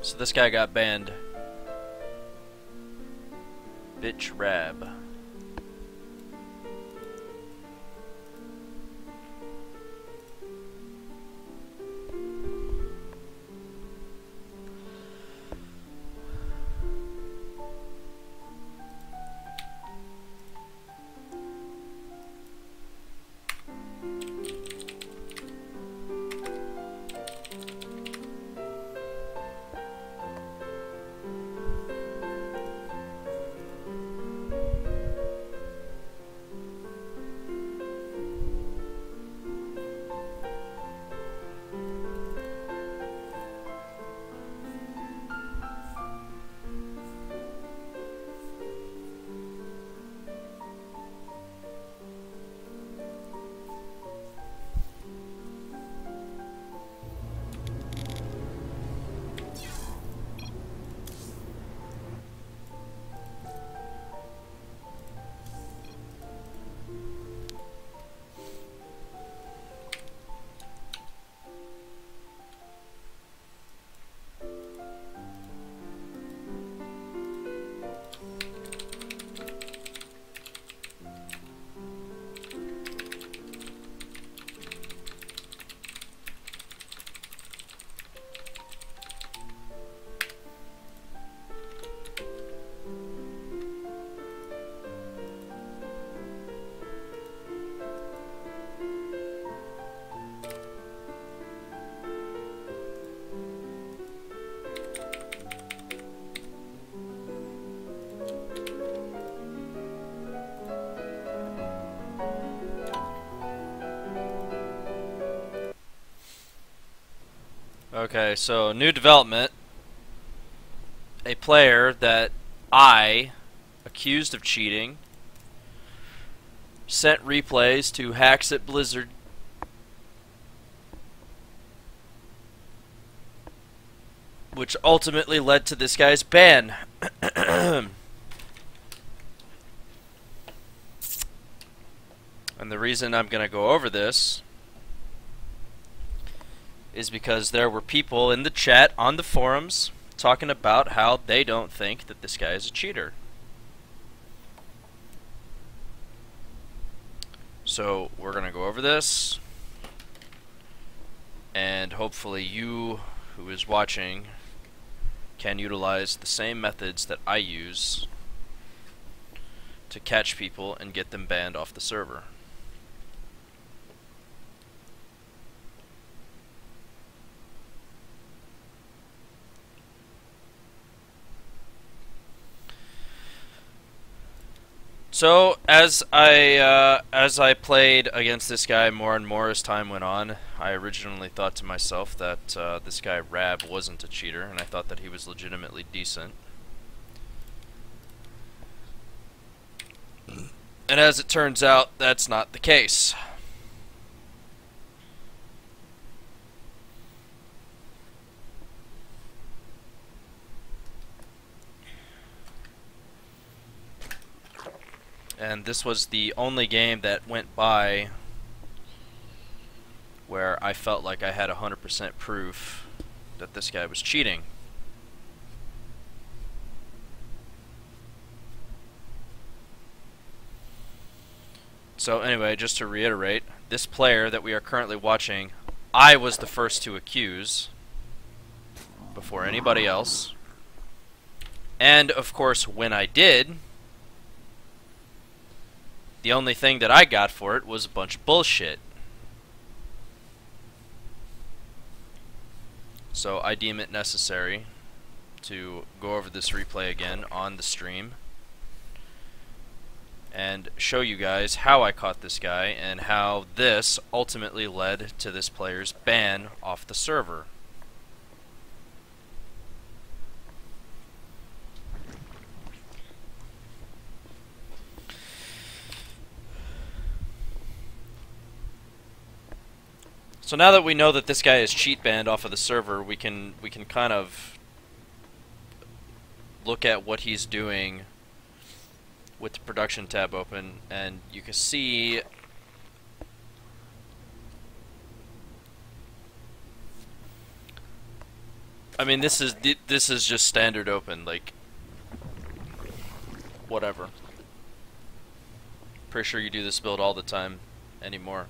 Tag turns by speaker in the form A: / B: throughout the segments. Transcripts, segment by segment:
A: So this guy got banned. Bitch Rab. Okay, so new development. A player that I accused of cheating sent replays to Hacks at Blizzard, which ultimately led to this guy's ban. And the reason I'm going to go over this is because there were people in the chat on the forums talking about how they don't think that this guy is a cheater. So we're going to go over this, and hopefully you who is watching can utilize the same methods that I use to catch people and get them banned off the server. So as I played against this guy more and more as time went on, I originally thought to myself that this guy Rab wasn't a cheater, and I thought that he was legitimately decent. And as it turns out, that's not the case. And this was the only game that went by where I felt like I had 100% proof that this guy was cheating. So anyway, just to reiterate, this player that we are currently watching, I was the first to accuse before anybody else. And of course, when I did, the only thing that I got for it was a bunch of bullshit. So I deem it necessary to go over this replay again on the stream and show you guys how I caught this guy and how this ultimately led to this player's ban off the server. So now that we know that this guy is cheat banned off of the server, we can kind of look at what he's doing with the production tab open, and you can see I mean, this is just standard open, like whatever. Pretty sure you do this build all the time anymore.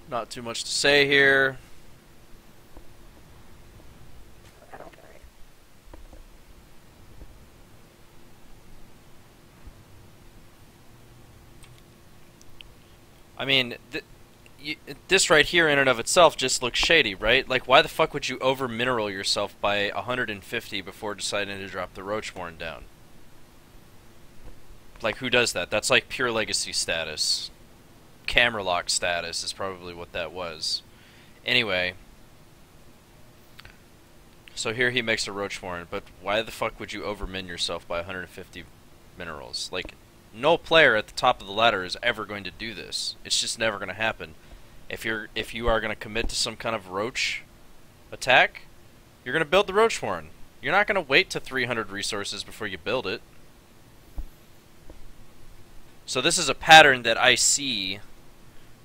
A: Not too much to say here. I mean, this right here in and of itself just looks shady, right? Like, why the fuck would you over-mineral yourself by 150 before deciding to drop the Roachborn down? Like, who does that? That's like pure legacy status. Camera lock status is probably what that was. Anyway, so here he makes a Roachborn, but why the fuck would you overmin yourself by 150 minerals? Like, no player at the top of the ladder is ever going to do this. It's just never going to happen. If you are going to commit to some kind of roach attack, you're going to build the Roachborn. You're not going to wait to 300 resources before you build it. So this is a pattern that I see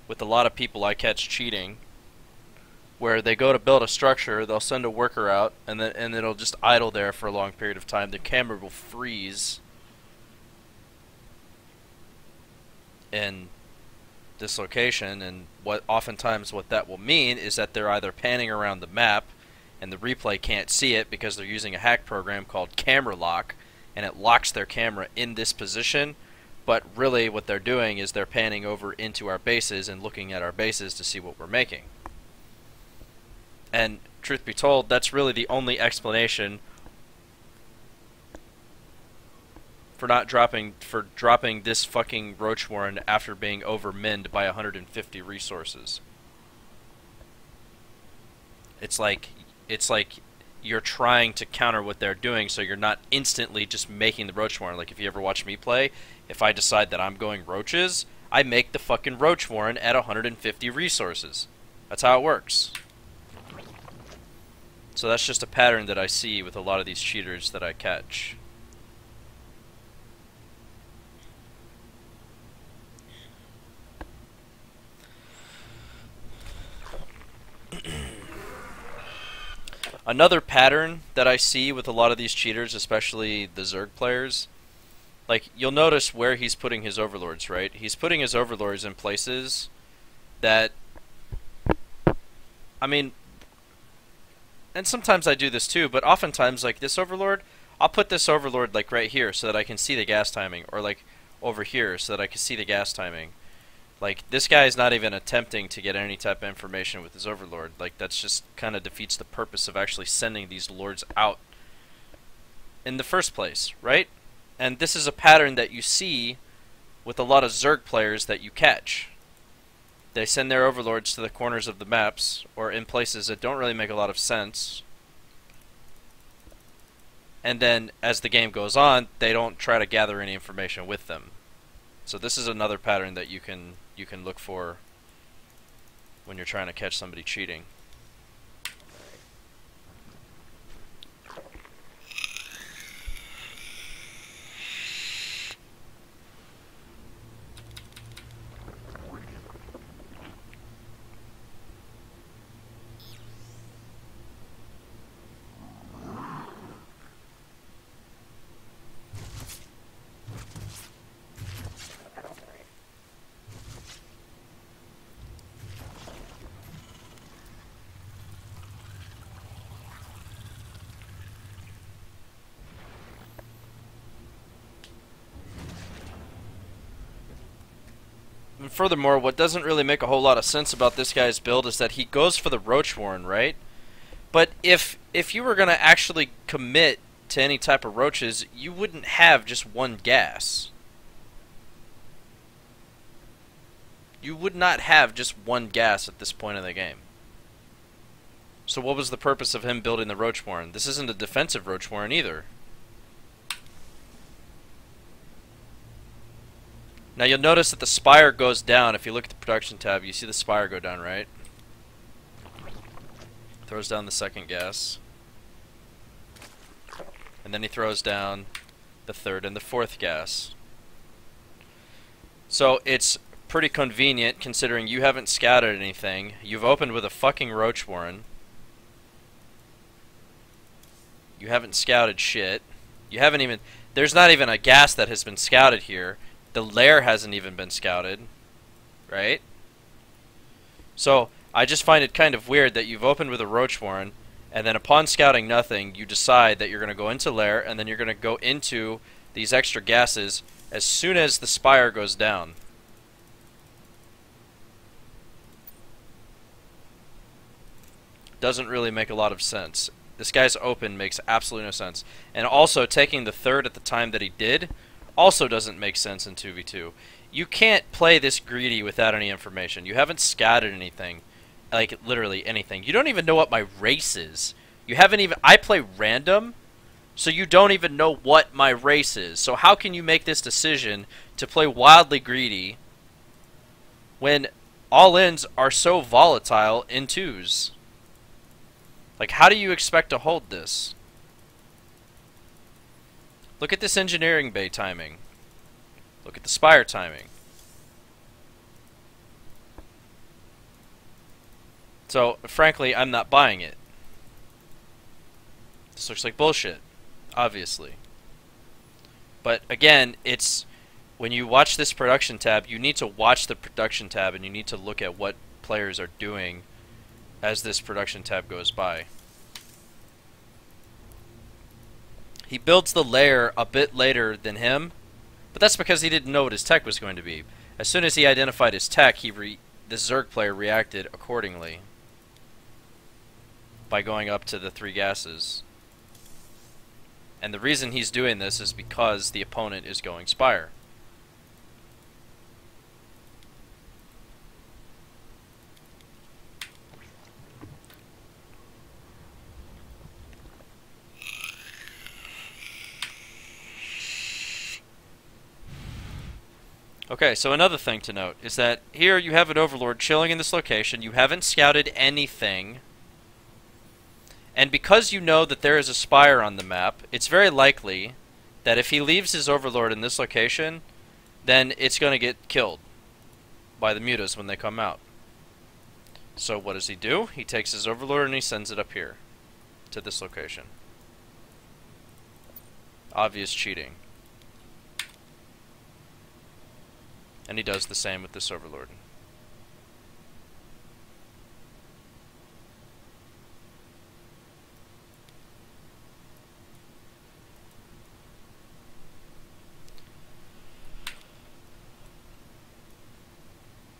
A: with a lot of people I catch cheating, where they go to build a structure, they'll send a worker out, and it'll just idle there for a long period of time. The camera will freeze in this location, and oftentimes what that will mean is that they're either panning around the map, and the replay can't see it because they're using a hack program called camera lock, and it locks their camera in this position. But really what they're doing is they're panning over into our bases and looking at our bases to see what we're making. And truth be told, that's really the only explanation for dropping this fucking Roachborn after being over-minned by 150 resources. It's like you're trying to counter what they're doing, so you're not instantly just making the Roachborn. Like, if you ever watch me play, if I decide that I'm going roaches, I make the fucking Roachborn at 150 resources. That's how it works. So that's just a pattern that I see with a lot of these cheaters that I catch. Another pattern that I see with a lot of these cheaters, especially the Zerg players, like, you'll notice where he's putting his overlords, right? He's putting his overlords in places that, I mean, and sometimes I do this too, but oftentimes, like, this overlord, I'll put this overlord, like, right here so that I can see the gas timing, or, like, over here so that I can see the gas timing. Like, this guy is not even attempting to get any type of information with his overlord. Like, that's just kind of defeats the purpose of actually sending these lords out in the first place, right? And this is a pattern that you see with a lot of Zerg players that you catch. They send their overlords to the corners of the maps, or in places that don't really make a lot of sense. And then, as the game goes on, they don't try to gather any information with them. So this is another pattern that you can look for when you're trying to catch somebody cheating. And furthermore, what doesn't really make a whole lot of sense about this guy's build is that he goes for the Roach Warren, right? But if you were going to actually commit to any type of roaches, you wouldn't have just one gas. You would not have just one gas at this point in the game. So what was the purpose of him building the Roach Warren? This isn't a defensive Roach Warren either. Now you'll notice that the spire goes down. If you look at the production tab, you see the spire go down, right? Throws down the second gas. And then he throws down the third and the fourth gas. So it's pretty convenient considering you haven't scouted anything. You've opened with a fucking Roach Warren. You haven't scouted shit. You haven't even... There's not even a gas that has been scouted here. The lair hasn't even been scouted, right? So, I just find it kind of weird that you've opened with a Roach Warren, and then upon scouting nothing, you decide that you're going to go into lair, and then you're going to go into these extra gases as soon as the spire goes down. Doesn't really make a lot of sense. This guy's open makes absolutely no sense. And also, taking the third at the time that he did also doesn't make sense in 2v2. You can't play this greedy without any information. You haven't scouted anything. Like, literally anything. You don't even know what my race is. You haven't even... I play random, so you don't even know what my race is. So how can you make this decision to play wildly greedy when all-ins are so volatile in 2s? Like, how do you expect to hold this? Look at this engineering bay timing. Look at the spire timing. So, frankly, I'm not buying it. This looks like bullshit, obviously. But again, it's... When you watch this production tab, you need to watch the production tab and you need to look at what players are doing as this production tab goes by. He builds the lair a bit later than him, but that's because he didn't know what his tech was going to be. As soon as he identified his tech, the Zerg player reacted accordingly by going up to the 3 gases. And the reason he's doing this is because the opponent is going spire. Okay, so another thing to note is that here you have an overlord chilling in this location. You haven't scouted anything. And because you know that there is a spire on the map, it's very likely that if he leaves his overlord in this location, then it's going to get killed by the mutas when they come out. So what does he do? He takes his overlord and he sends it up here to this location. Obvious cheating. And he does the same with this overlord.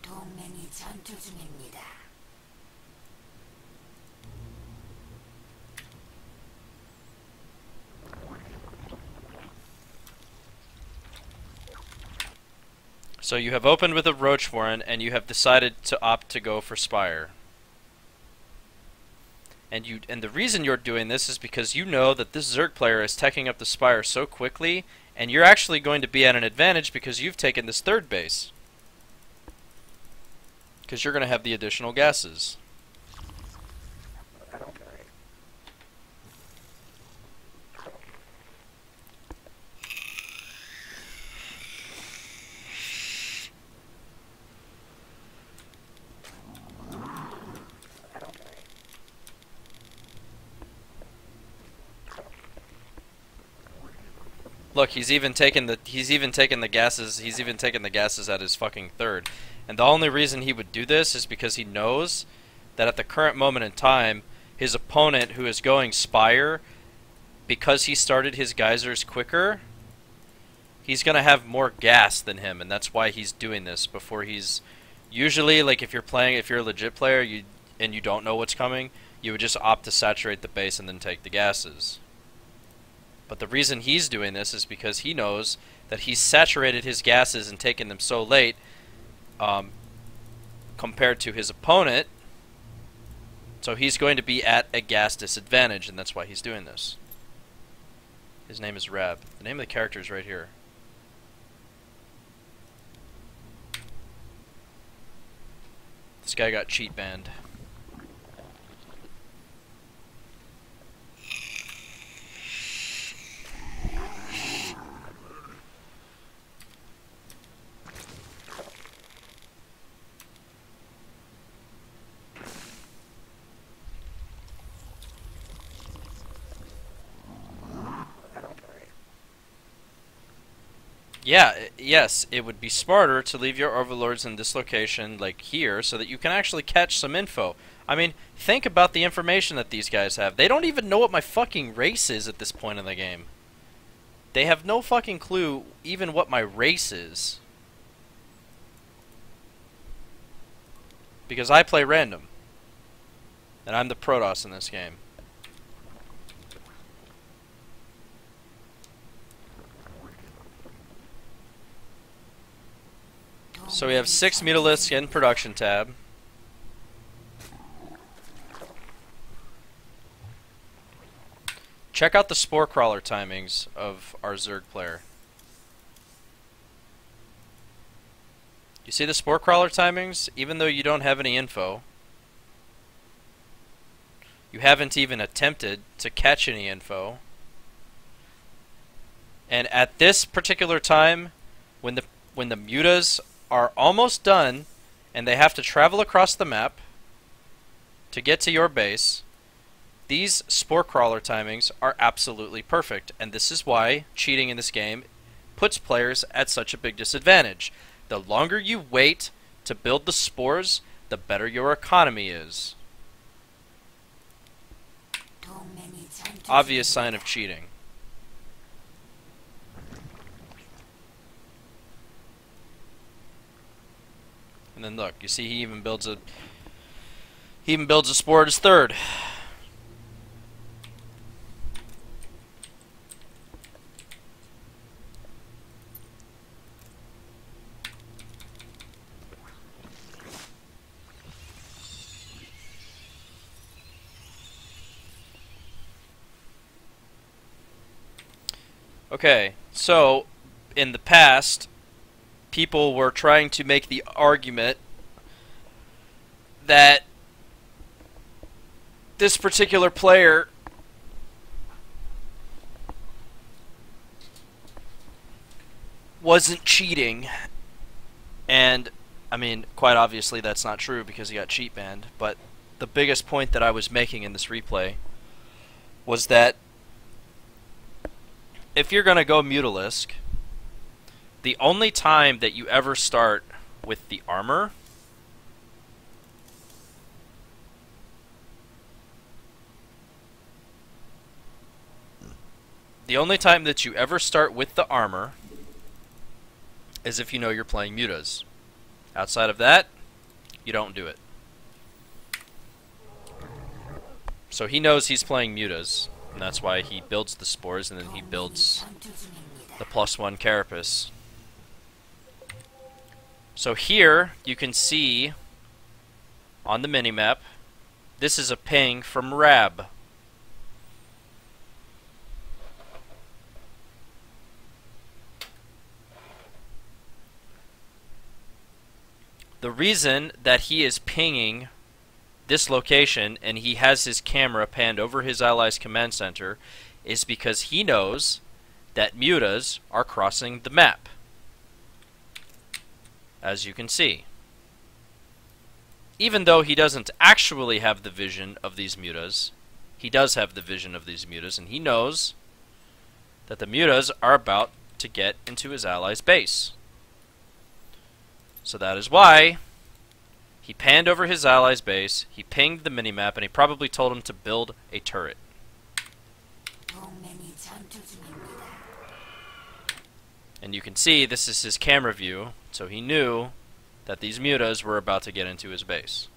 B: 동맹이 전투 중입니다.
A: So you have opened with a Roach Warren, and you have decided to opt to go for Spire. And the reason you're doing this is because you know that this Zerg player is teching up the Spire so quickly, and you're actually going to be at an advantage because you've taken this third base. Because you're going to have the additional gases. Look, he's even taken the gases. He's even taken the gases at his fucking third. And the only reason he would do this is because he knows that at the current moment in time, his opponent who is going Spire, because he started his geysers quicker, he's gonna have more gas than him, and that's why he's doing this before he's... Usually, like, if you're a legit player, and you don't know what's coming, you would just opt to saturate the base and then take the gases. But the reason he's doing this is because he knows that he's saturated his gases and taken them so late, compared to his opponent, so he's going to be at a gas disadvantage, and that's why he's doing this. His name is Rab. The name of the character is right here. This guy got cheat banned. Yeah, yes, it would be smarter to leave your overlords in this location, like here, so that you can actually catch some info. I mean, think about the information that these guys have. They don't even know what my fucking race is at this point in the game. They have no fucking clue even what my race is. Because I play random. And I'm the Protoss in this game. So we have 6 mutalisks in production tab. Check out the spore crawler timings of our Zerg player. You see the spore crawler timings? Even though you don't have any info, you haven't even attempted to catch any info. And at this particular time, when the mutas are almost done and they have to travel across the map to get to your base, these spore crawler timings are absolutely perfect, and this is why cheating in this game puts players at such a big disadvantage. The longer you wait to build the spores, the better your economy is. Obvious sign of cheating. And then look, you see he even builds a spore at his third. Okay, so in the past, people were trying to make the argument that this particular player wasn't cheating. And, I mean, quite obviously that's not true because he got cheat banned. But the biggest point that I was making in this replay was that if you're going to go Mutalisk, the only time that you ever start with the armor is if you know you're playing mutas. Outside of that, you don't do it. So he knows he's playing mutas, and that's why he builds the spores and then he builds the +1 carapace. So here you can see on the minimap, this is a ping from Rab. The reason that he is pinging this location and he has his camera panned over his allies' command center is because he knows that mutas are crossing the map. As you can see. Even though he doesn't actually have the vision of these mutas, he does have the vision of these mutas, and he knows that the mutas are about to get into his allies' base. So that is why he panned over his allies' base, he pinged the minimap, and he probably told him to build a turret. And you can see this is his camera view, so he knew that these mutas were about to get into his base.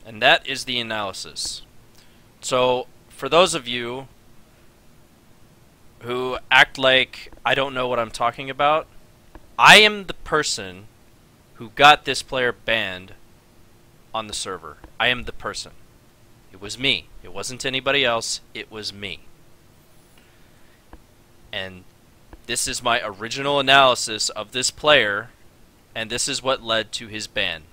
A: And that is the analysis. So, for those of you who act like I don't know what I'm talking about, I am the person who got this player banned on the server. I am the person. It was me. It wasn't anybody else. It was me. And this is my original analysis of this player, and this is what led to his ban.